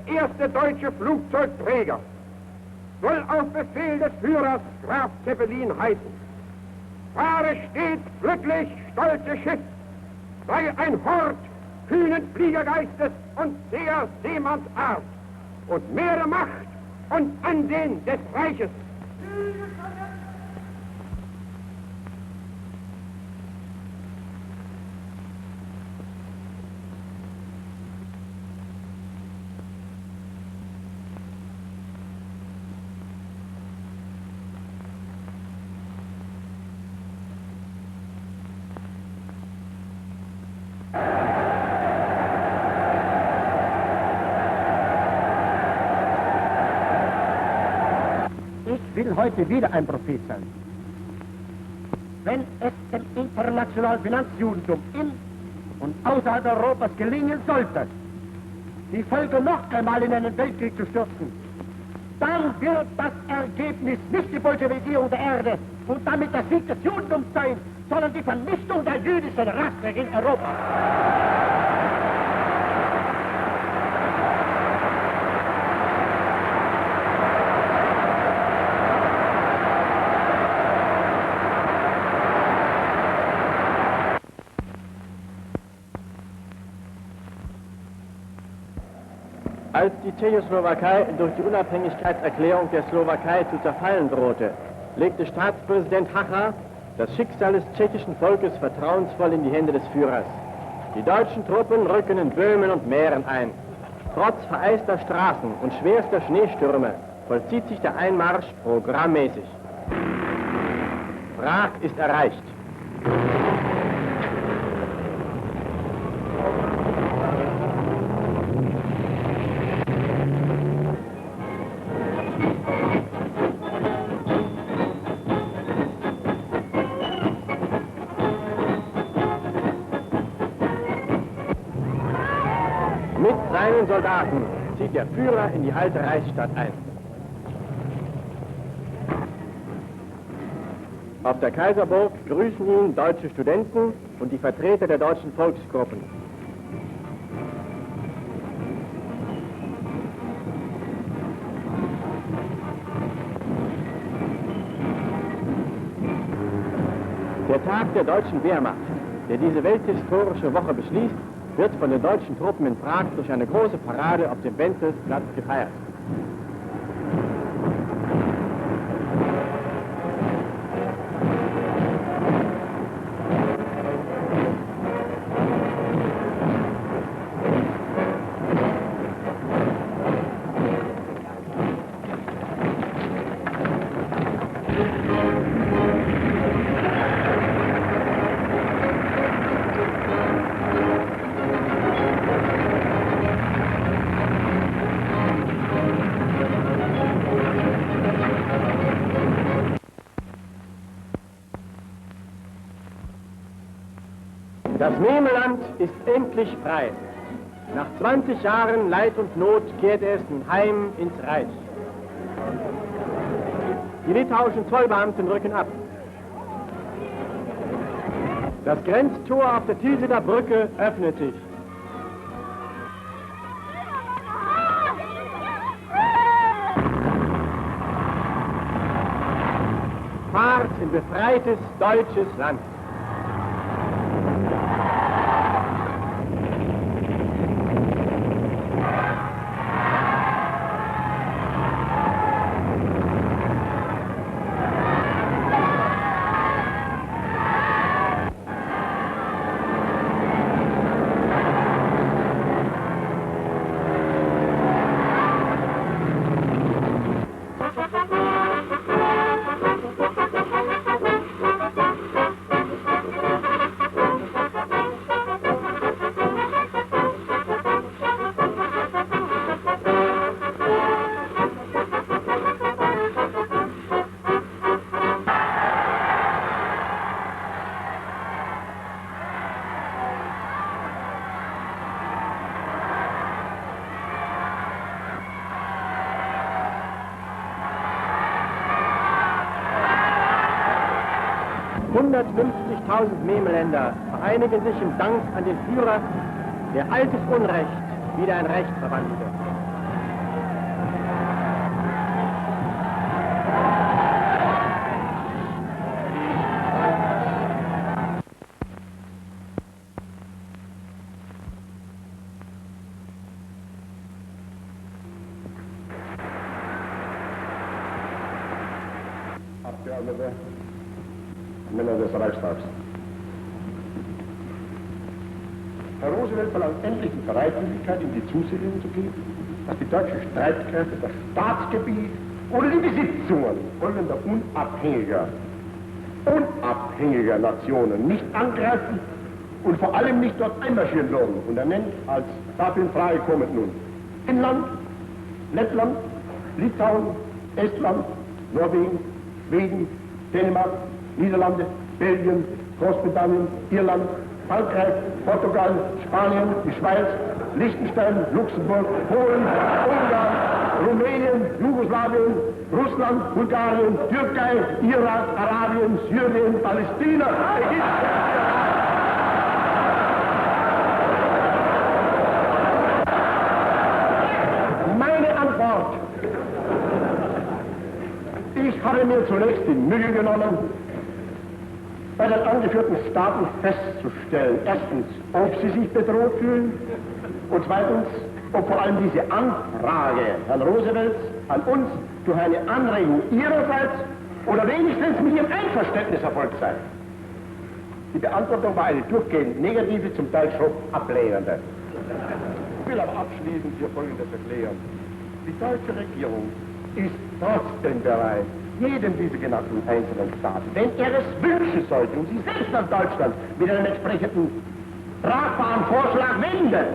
der erste deutsche Flugzeugträger, soll auf Befehl des Führers Graf Zeppelin heißen: Fahre stets glücklich, stolze Schiff, sei ein Hort kühnen Fliegergeistes und zäher Seemannsart und mehre Macht und Ansehen des Reiches. Ich will heute wieder ein Prophet sein. Wenn es dem internationalen Finanzjudentum in und außerhalb Europas gelingen sollte, die Völker noch einmal in einen Weltkrieg zu stürzen, dann wird das Ergebnis nicht die Bolschewisierung der Erde und damit der Sieg des Judentums sein, sondern die Vernichtung der jüdischen Rasse in Europa. Als die Tschechoslowakei durch die Unabhängigkeitserklärung der Slowakei zu zerfallen drohte, legte Staatspräsident Hacha das Schicksal des tschechischen Volkes vertrauensvoll in die Hände des Führers. Die deutschen Truppen rücken in Böhmen und Mähren ein. Trotz vereister Straßen und schwerster Schneestürme vollzieht sich der Einmarsch programmmäßig. Prag ist erreicht. Mit seinen Soldaten zieht der Führer in die alte Reichsstadt ein. Auf der Kaiserburg grüßen ihn deutsche Studenten und die Vertreter der deutschen Volksgruppen. Der Tag der deutschen Wehrmacht, der diese welthistorische Woche beschließt, wird von den deutschen Truppen in Prag durch eine große Parade auf dem Wenzelsplatz gefeiert. Das Memeland ist endlich frei. Nach 20 Jahren Leid und Not kehrt es nun heim ins Reich. Die litauischen Zollbeamten rücken ab. Das Grenztor auf der Tilsiter Brücke öffnet sich. Fahrt in befreites deutsches Land. ...150.000 Memeländer vereinigen sich im Dank an den Führer, der altes Unrecht wieder ein Recht verwandelte. Abgeordnete, Männer des Reichstags. Herr Roosevelt verlangt endlich die Bereitwilligkeit, ihm die Zusicherung zu geben, dass die deutschen Streitkräfte das Staatsgebiet oder die Besitzungen folgender unabhängiger Nationen nicht angreifen und vor allem nicht dort einmarschieren sollen. Und er nennt als dafür in Frage kommend nun Finnland, Lettland, Litauen, Estland, Norwegen, Schweden, Dänemark, Niederlande, Belgien, Großbritannien, Irland, Frankreich, Portugal, Spanien, die Schweiz, Liechtenstein, Luxemburg, Polen, Ungarn, Rumänien, Jugoslawien, Russland, Bulgarien, Türkei, Irak, Arabien, Syrien, Palästina, Ägypten. Meine Antwort. Ich habe mir zunächst die Mühe genommen, bei den angeführten Staaten festzustellen, erstens, ob sie sich bedroht fühlen und zweitens, ob vor allem diese Anfrage Herrn Roosevelts an uns durch eine Anregung ihrerseits oder wenigstens mit ihrem Einverständnis erfolgt sei. Die Beantwortung war eine durchgehend negative, zum Teil schroff ablehnende. Ich will aber abschließend hier Folgendes erklären. Die deutsche Regierung ist trotzdem bereit, jedem dieser genannten einzelnen Staaten, wenn er es wünschen sollte und sie selbst an Deutschland mit einem entsprechenden tragbaren Vorschlag wendet,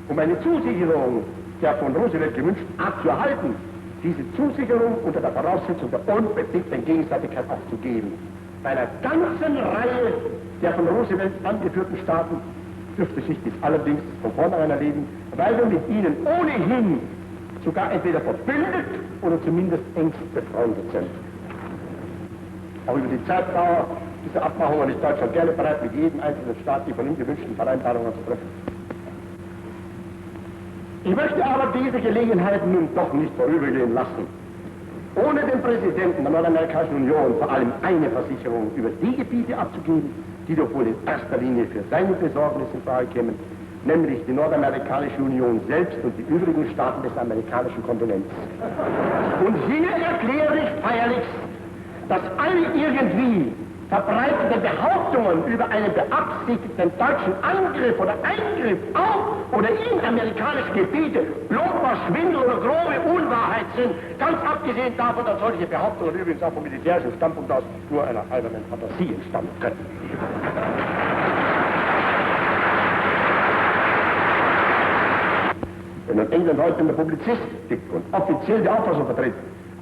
um eine Zusicherung der von Roosevelt gewünschten Art zu erhalten, diese Zusicherung unter der Voraussetzung der unbedingten Gegenseitigkeit auch zu geben. Bei einer ganzen Reihe der von Roosevelt angeführten Staaten dürfte sich dies allerdings von vornherein erleben, weil wir mit ihnen ohnehin sogar entweder verbündet oder zumindest engst befreundet sind. Auch über die Zeitdauer dieser Abmachungen ist Deutschland gerne bereit, mit jedem einzelnen Staat die von ihm gewünschten Vereinbarungen zu treffen. Ich möchte aber diese Gelegenheit nun doch nicht vorübergehen lassen, ohne dem Präsidenten der Nordamerikanischen Union vor allem eine Versicherung über die Gebiete abzugeben, die doch wohl in erster Linie für seine Besorgnis in Frage kämen, nämlich die Nordamerikanische Union selbst und die übrigen Staaten des amerikanischen Kontinents. Und hier erkläre ich feierlichst, dass alle irgendwie verbreitete Behauptungen über einen beabsichtigten deutschen Angriff oder Eingriff auf oder in amerikanische Gebiete plumper Schwindel oder grobe Unwahrheit sind, ganz abgesehen davon, dass solche Behauptungen übrigens auch vom militärischen Standpunkt aus nur einer albernen Fantasie entstammen können. Wenn ein England heute in der Publizistik und offiziell die Auffassung vertritt,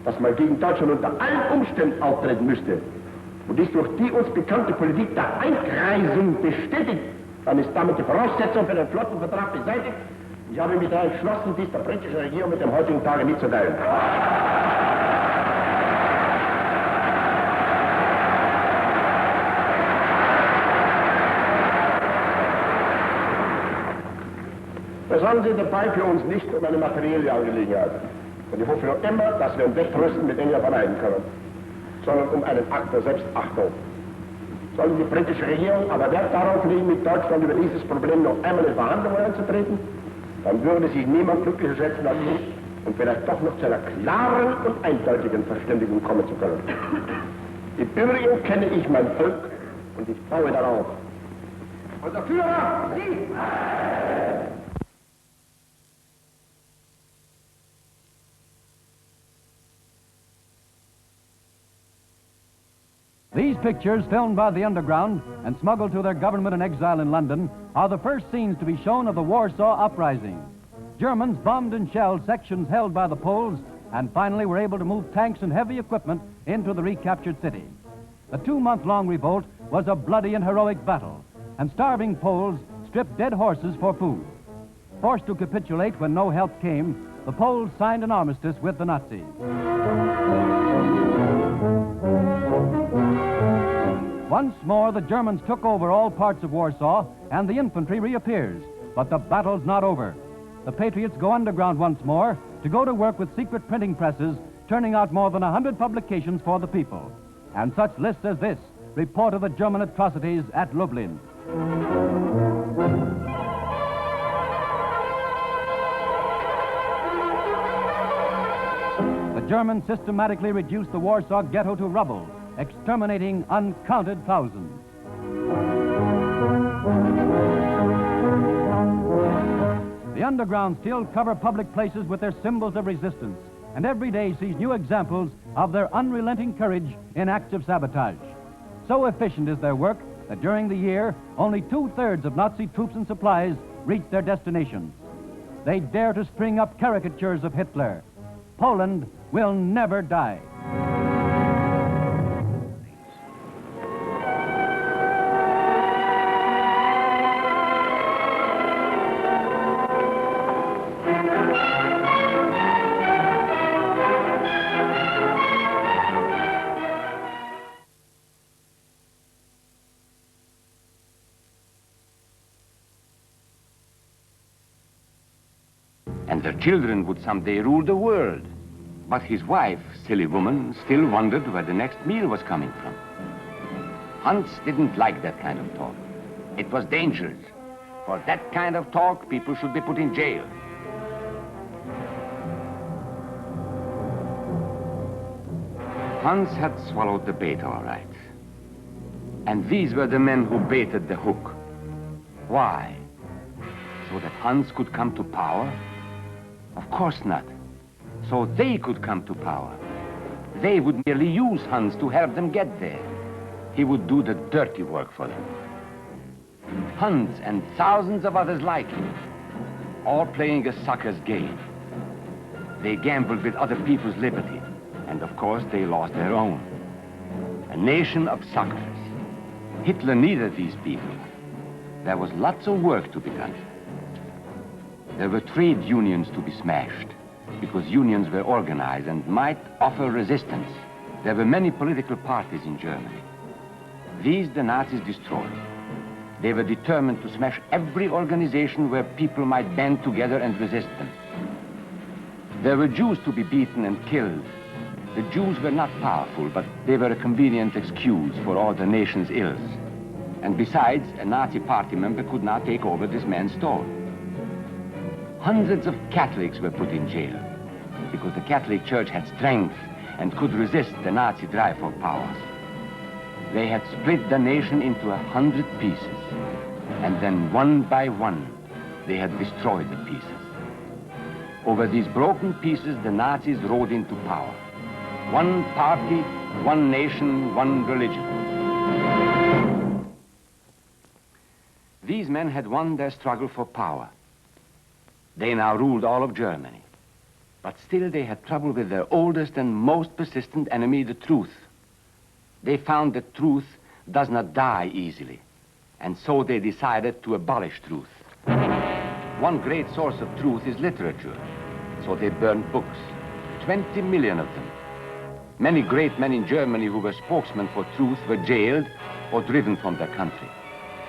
dass man gegen Deutschland unter allen Umständen auftreten müsste und dies durch die uns bekannte Politik der Einkreisung bestätigt, dann ist damit die Voraussetzung für den Flottenvertrag beseitigt. Ich habe mich da entschlossen, dies der britischen Regierung mit dem heutigen Tage mitzuteilen. Es handelt sich dabei für uns nicht um eine materielle Angelegenheit. Und ich hoffe noch immer, dass wir ein Wettrüsten mit England vermeiden können, sondern um einen Akt der Selbstachtung. Sollte die britische Regierung aber Wert darauf legen, mit Deutschland über dieses Problem noch einmal in Verhandlungen einzutreten, dann würde sich niemand glücklicher schätzen als ich und vielleicht doch noch zu einer klaren und eindeutigen Verständigung kommen zu können. Im Übrigen kenne ich mein Volk und ich baue darauf. Unser Führer, Sie! These pictures, filmed by the underground and smuggled to their government in exile in London, are the first scenes to be shown of the Warsaw Uprising. Germans bombed and shelled sections held by the Poles and finally were able to move tanks and heavy equipment into the recaptured city. The 2-month-long revolt was a bloody and heroic battle, and starving Poles stripped dead horses for food. Forced to capitulate when no help came, the Poles signed an armistice with the Nazis. Once more, the Germans took over all parts of Warsaw, and the infantry reappears. But the battle's not over. The Patriots go underground once more to go to work with secret printing presses, turning out more than 100 publications for the people. And such lists as this report of the German atrocities at Lublin. The Germans systematically reduced the Warsaw Ghetto to rubble, exterminating uncounted thousands. The underground still cover public places with their symbols of resistance, and every day sees new examples of their unrelenting courage in acts of sabotage. So efficient is their work that during the year, only 2/3 of Nazi troops and supplies reach their destinations. They dare to spring up caricatures of Hitler. Poland will never die. And their children would someday rule the world. But his wife, silly woman, still wondered where the next meal was coming from. Hans didn't like that kind of talk. It was dangerous. For that kind of talk, people should be put in jail. Hans had swallowed the bait all right. And these were the men who baited the hook. Why? So that Hans could come to power? Of course not. So they could come to power. They would merely use Hans to help them get there. He would do the dirty work for them. Hans and thousands of others like him, all playing a sucker's game. They gambled with other people's liberty, and of course they lost their own. A nation of suckers. Hitler needed these people. There was lots of work to be done. There were trade unions to be smashed, because unions were organized and might offer resistance. There were many political parties in Germany. These the Nazis destroyed. They were determined to smash every organization where people might band together and resist them. There were Jews to be beaten and killed. The Jews were not powerful, but they were a convenient excuse for all the nation's ills. And besides, a Nazi party member could not take over this man's store. Hundreds of Catholics were put in jail because the Catholic Church had strength and could resist the Nazi drive for power. They had split the nation into 100 pieces, and then one by one, they had destroyed the pieces. Over these broken pieces, the Nazis rode into power. One party, one nation, one religion. These men had won their struggle for power. They now ruled all of Germany. But still they had trouble with their oldest and most persistent enemy, the truth. They found that truth does not die easily. And so they decided to abolish truth. One great source of truth is literature. So they burned books, 20 million of them. Many great men in Germany who were spokesmen for truth were jailed or driven from their country.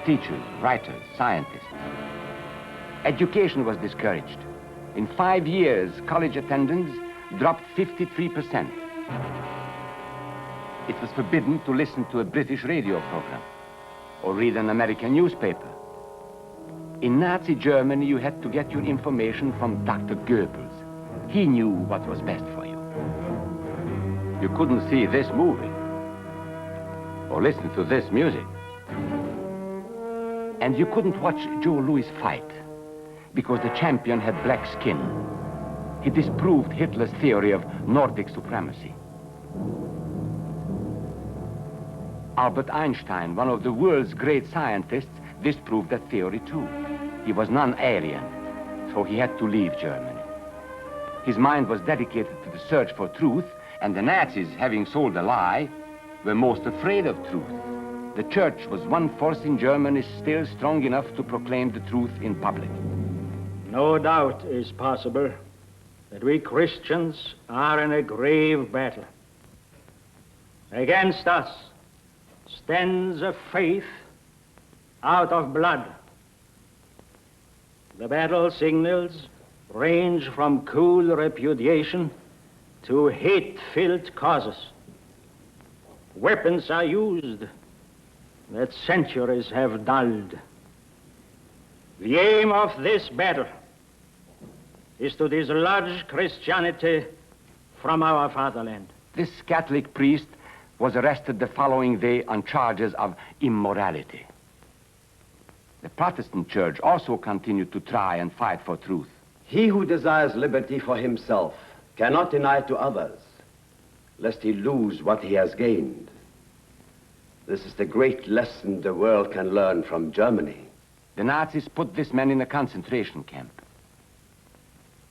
Teachers, writers, scientists. Education was discouraged. In 5 years, college attendance dropped 53%. It was forbidden to listen to a British radio program or read an American newspaper. In Nazi Germany, you had to get your information from Dr. Goebbels. He knew what was best for you. You couldn't see this movie or listen to this music. And you couldn't watch Joe Louis fight because the champion had black skin. He disproved Hitler's theory of Nordic supremacy. Albert Einstein, one of the world's great scientists, disproved that theory too. He was non-Aryan, so he had to leave Germany. His mind was dedicated to the search for truth, and the Nazis, having sold a lie, were most afraid of truth. The church was one force in Germany still strong enough to proclaim the truth in public. No doubt is possible that we Christians are in a grave battle. Against us stands a faith out of blood. The battle signals range from cool repudiation to hate-filled causes. Weapons are used that centuries have dulled. The aim of this battle is to dislodge Christianity from our fatherland. This Catholic priest was arrested the following day on charges of immorality. The Protestant church also continued to try and fight for truth. He who desires liberty for himself cannot deny it to others, lest he lose what he has gained. This is the great lesson the world can learn from Germany. The Nazis put this man in a concentration camp.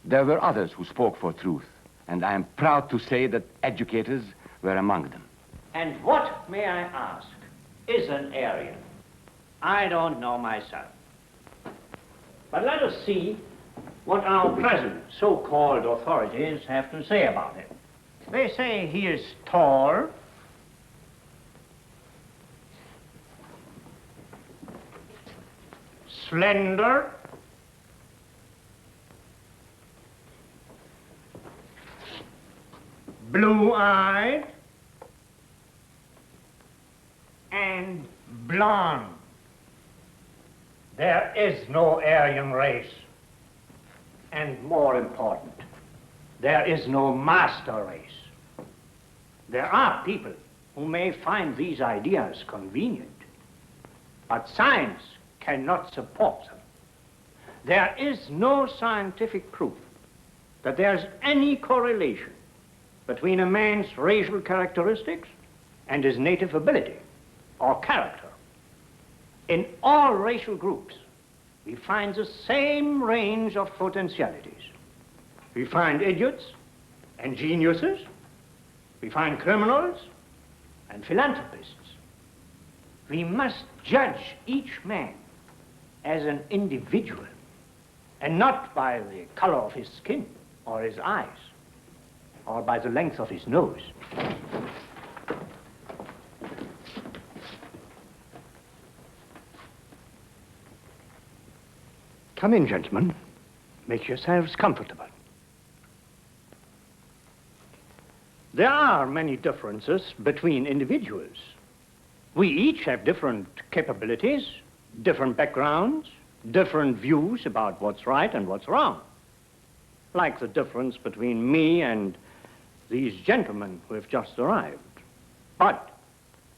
There were others who spoke for truth, and I am proud to say that educators were among them. And what, may I ask, is an Aryan? I don't know myself. But let us see what our present so-called authorities have to say about it. They say he is tall, slender, blue-eyed, and blonde. There is no Aryan race. And more important, there is no master race. There are people who may find these ideas convenient, but science cannot support them. There is no scientific proof that there's any correlation between a man's racial characteristics and his native ability or character. In all racial groups, we find the same range of potentialities. We find idiots and geniuses. We find criminals and philanthropists. We must judge each man as an individual and not by the color of his skin or his eyes or by the length of his nose. Come in, gentlemen. Make yourselves comfortable. There are many differences between individuals. We each have different capabilities, different backgrounds, different views about what's right and what's wrong. Like the difference between me and these gentlemen who have just arrived. But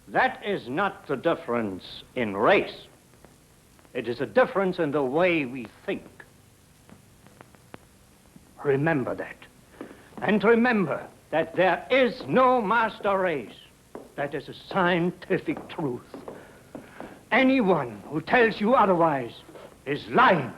that is not the difference in race. It is a difference in the way we think. Remember that. And remember that there is no master race. That is a scientific truth. Anyone who tells you otherwise is lying.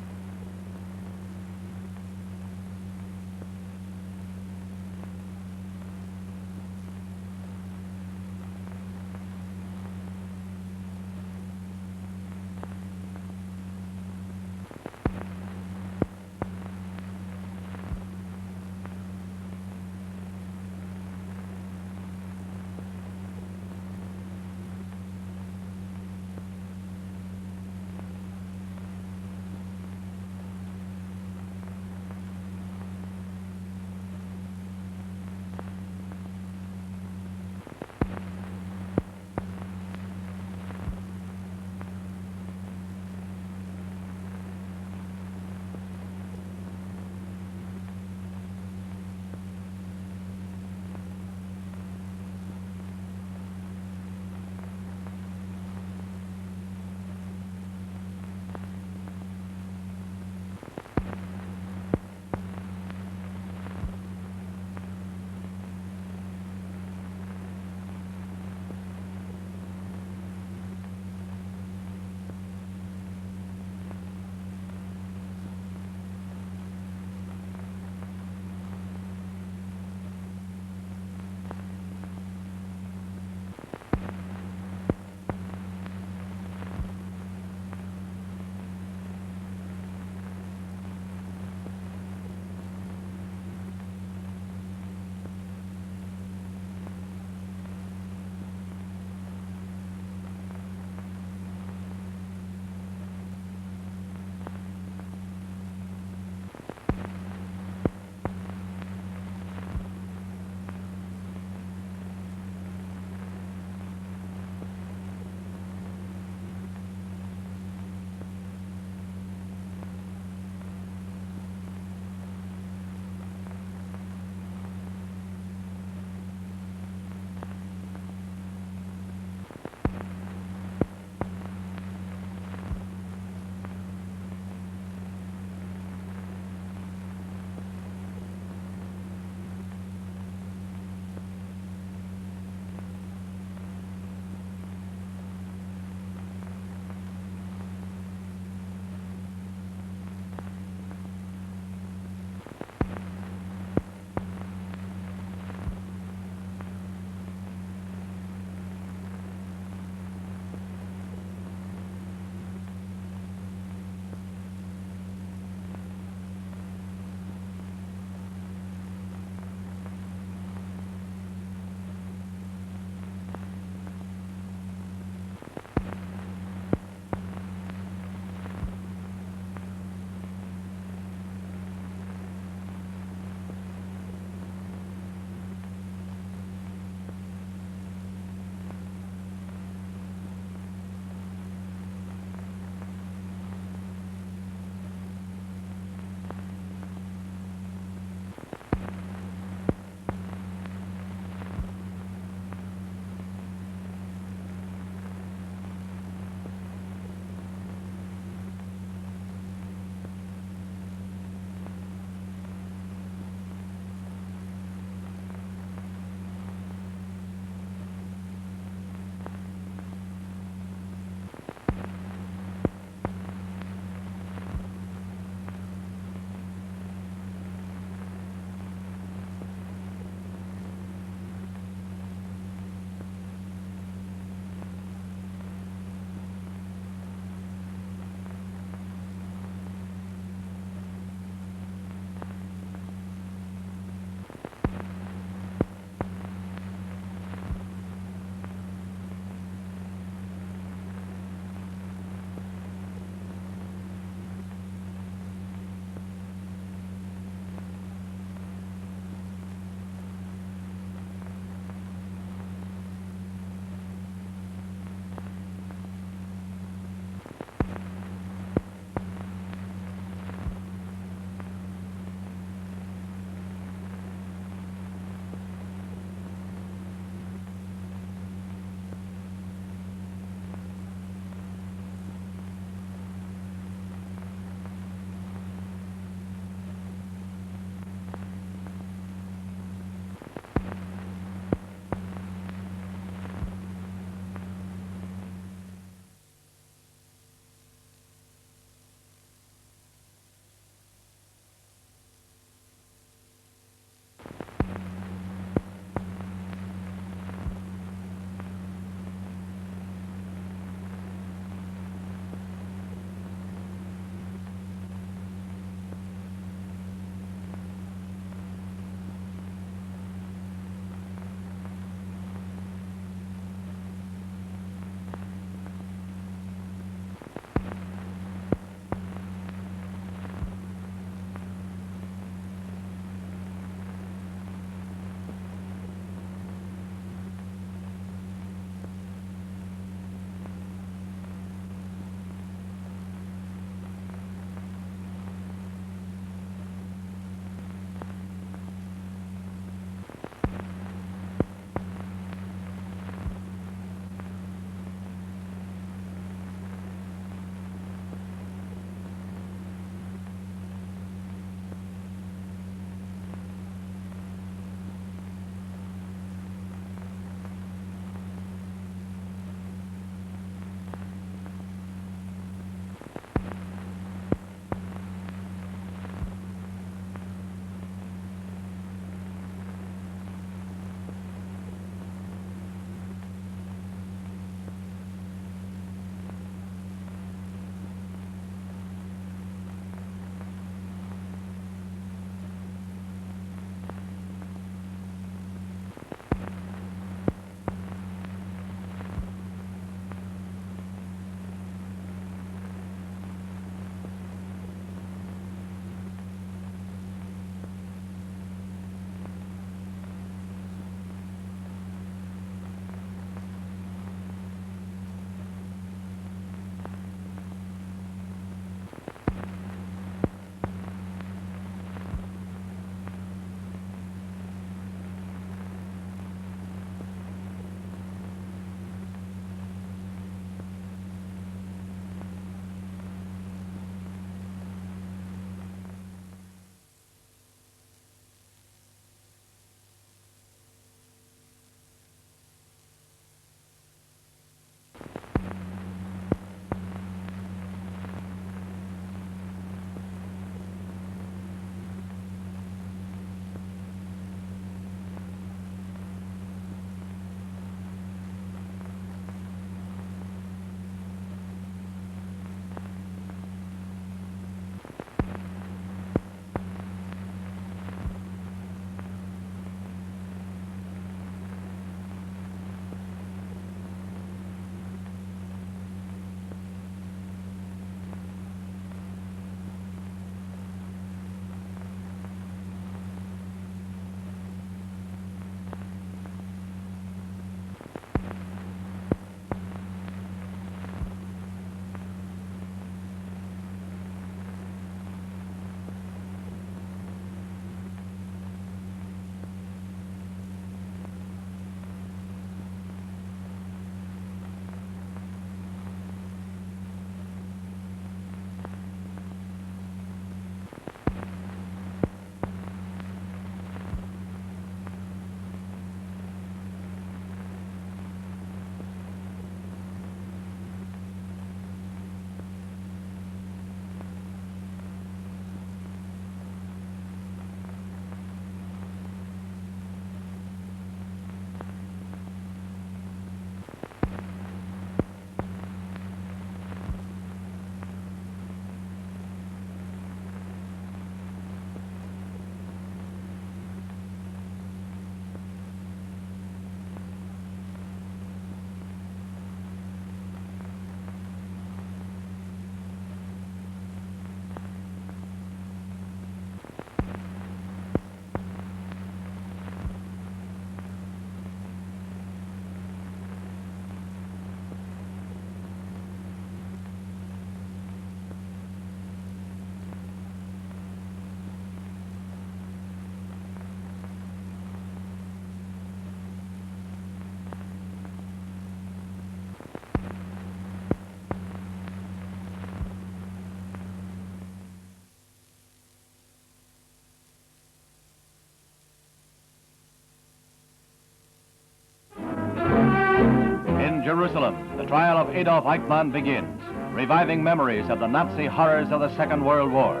Jerusalem, the trial of Adolf Eichmann begins, reviving memories of the Nazi horrors of the Second World War.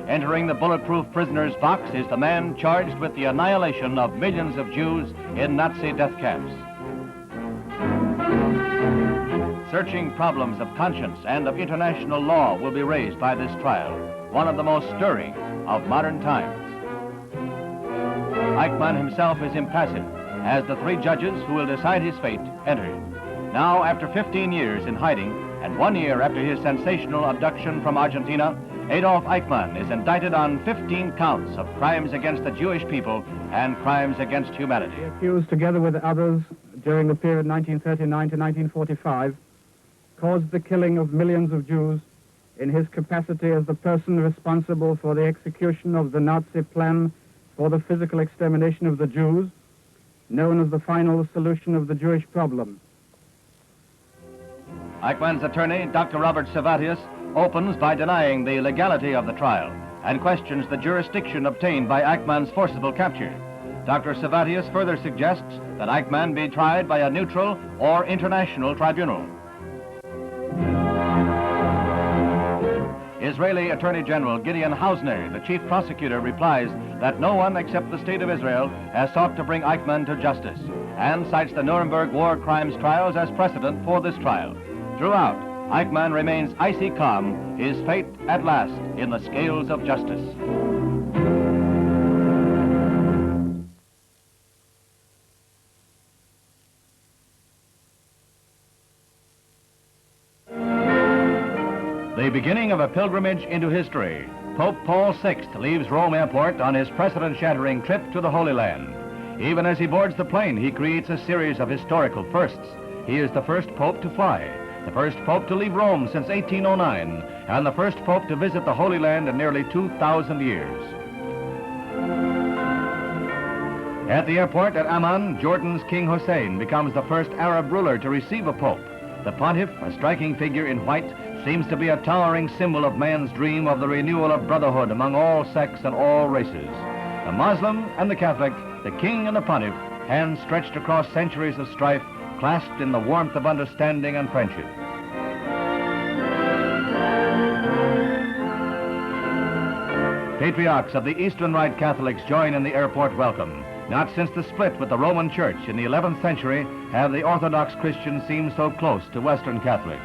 Entering the bulletproof prisoner's box is the man charged with the annihilation of millions of Jews in Nazi death camps. Searching problems of conscience and of international law will be raised by this trial, one of the most stirring of modern times. Eichmann himself is impassive as the three judges who will decide his fate enter. Now, after 15 years in hiding and 1 year after his sensational abduction from Argentina, Adolf Eichmann is indicted on 15 counts of crimes against the Jewish people and crimes against humanity. The accused, together with others, during the period 1939 to 1945, caused the killing of millions of Jews in his capacity as the person responsible for the execution of the Nazi plan for the physical extermination of the Jews, known as the final solution of the Jewish problem. Eichmann's attorney, Dr. Robert Servatius, opens by denying the legality of the trial and questions the jurisdiction obtained by Eichmann's forcible capture. Dr. Servatius further suggests that Eichmann be tried by a neutral or international tribunal. Israeli Attorney General Gideon Hausner, the chief prosecutor, replies that no one except the State of Israel has sought to bring Eichmann to justice and cites the Nuremberg war crimes trials as precedent for this trial. Throughout, Eichmann remains icy calm, his fate at last in the scales of justice. The beginning of a pilgrimage into history. Pope Paul VI leaves Rome Airport on his precedent-shattering trip to the Holy Land. Even as he boards the plane, he creates a series of historical firsts. He is the first pope to fly, the first pope to leave Rome since 1809, and the first pope to visit the Holy Land in nearly 2,000 years. At the airport at Amman, Jordan's King Hussein becomes the first Arab ruler to receive a pope. The pontiff, a striking figure in white, seems to be a towering symbol of man's dream of the renewal of brotherhood among all sects and all races. The Muslim and the Catholic, the king and the pontiff, hands stretched across centuries of strife, clasped in the warmth of understanding and friendship. Patriarchs of the Eastern Rite Catholics join in the airport welcome. Not since the split with the Roman Church in the 11th century have the Orthodox Christians seemed so close to Western Catholics.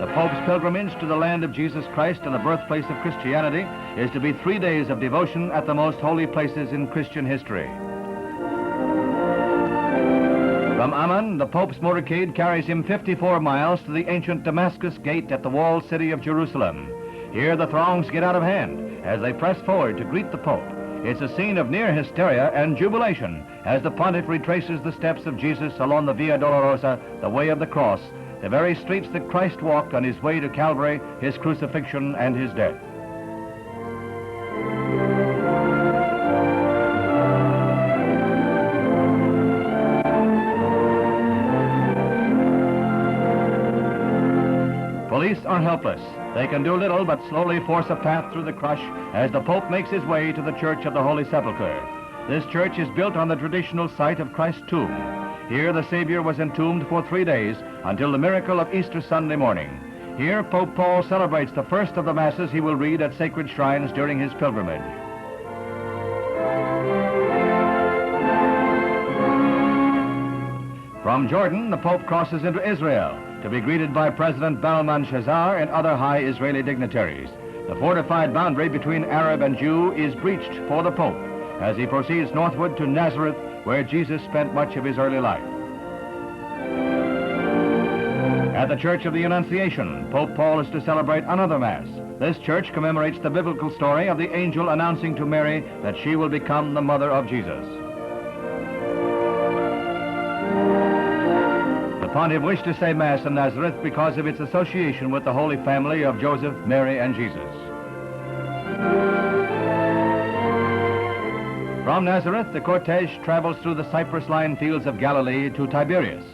The Pope's pilgrimage to the land of Jesus Christ and the birthplace of Christianity is to be 3 days of devotion at the most holy places in Christian history. From Amman, the Pope's motorcade carries him 54 miles to the ancient Damascus Gate at the walled city of Jerusalem. Here the throngs get out of hand as they press forward to greet the Pope. It's a scene of near hysteria and jubilation as the pontiff retraces the steps of Jesus along the Via Dolorosa, the way of the cross, the very streets that Christ walked on his way to Calvary, his crucifixion, and his death. Police are helpless. They can do little but slowly force a path through the crush as the Pope makes his way to the Church of the Holy Sepulchre. This church is built on the traditional site of Christ's tomb. Here the Savior was entombed for 3 days until the miracle of Easter Sunday morning. Here Pope Paul celebrates the first of the Masses he will read at sacred shrines during his pilgrimage. From Jordan, the Pope crosses into Israel to be greeted by President Belshazzar and other high Israeli dignitaries. The fortified boundary between Arab and Jew is breached for the Pope as he proceeds northward to Nazareth, where Jesus spent much of his early life. At the Church of the Annunciation, Pope Paul is to celebrate another Mass. This church commemorates the biblical story of the angel announcing to Mary that she will become the mother of Jesus. The pontiff wished to say Mass in Nazareth because of its association with the Holy Family of Joseph, Mary, and Jesus. From Nazareth, the cortege travels through the cypress-lined fields of Galilee to Tiberias.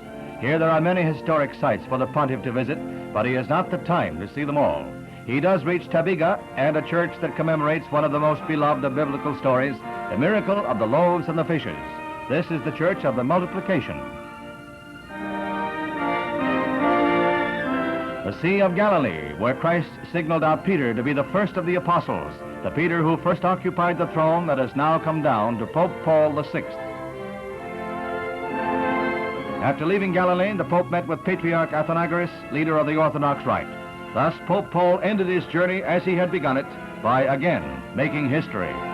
Here there are many historic sites for the pontiff to visit, but he has not the time to see them all. He does reach Tabiga and a church that commemorates one of the most beloved of biblical stories, the miracle of the loaves and the fishes. This is the Church of the Multiplication. the Sea of Galilee, where Christ signaled out Peter to be the first of the apostles, the Peter who first occupied the throne that has now come down to Pope Paul VI. After leaving Galilee, the Pope met with Patriarch Athenagoras, leader of the Orthodox Rite. Thus, Pope Paul ended his journey as he had begun it, by again making history.